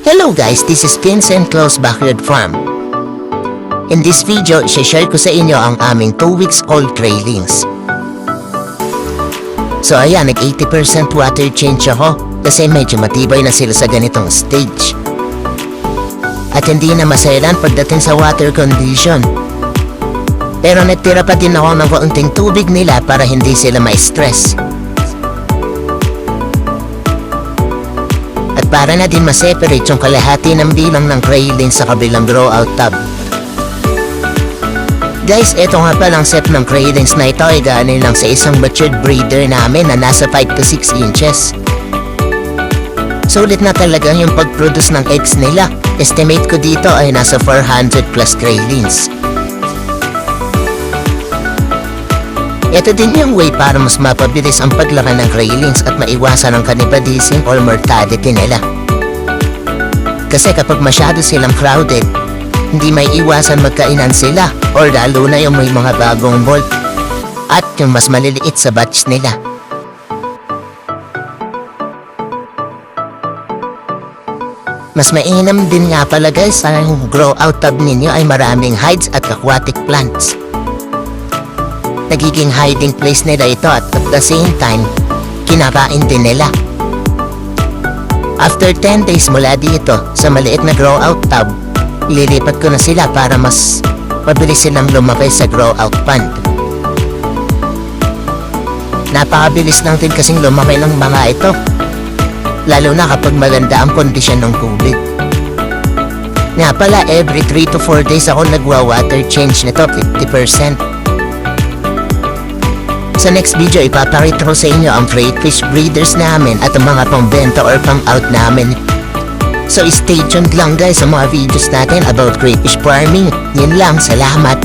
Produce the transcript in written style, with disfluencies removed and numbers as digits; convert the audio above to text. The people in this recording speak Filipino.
Hello guys, this is Vincent Close Backyard Farm. In this video, share ko sa inyo ang aming 2 weeks old graylings. So ayan, nag 80% water change ako kasi medyo matibay na sila sa ganitong stage. At hindi na masayalan pagdating sa water condition. Pero nagtira pa din ako ng kaunting tubig nila para hindi sila ma-stress. At para na din ma-separate yung kalahati ng bilang ng graylings sa kabilang grow-out tub. Guys, eto nga palang set ng graylings na ito ay galing lang sa isang matured breeder namin na nasa 5 to 6 inches. Sulit na talaga yung pag-produce ng eggs nila. Estimate ko dito ay nasa 400 plus graylings. Ito din yung way para mas mapabilis ang paglaki ng graylings at maiwasan ang cannibalism or mortality nila. Kasi kapag masyado silang crowded, hindi may iwasan magkainan sila or lalo na yung may mga bagong bolt at yung mas maliliit sa batch nila. Mas mainam din nga pala guys sa grow out tub ninyo ay maraming hides at aquatic plants. Nagiging hiding place nila ito at the same time, kinakain din nila. After 10 days mula dito sa maliit na grow out tub, ililipat ko na sila para mas mabilis silang lumaki sa grow out pond. Napakabilis lang din kasing lumaki ng mga ito, lalo na kapag maganda ang kondisyon ng tubig. Nga pala, every 3 to 4 days ako nagwa-water change nito, 50%. Sa next video, ipapakita ko sa inyo ang crayfish breeders namin at ang mga pang-benta or pang-out namin. So stay tuned lang guys sa mga videos natin about crayfish farming. Yun lang, salamat!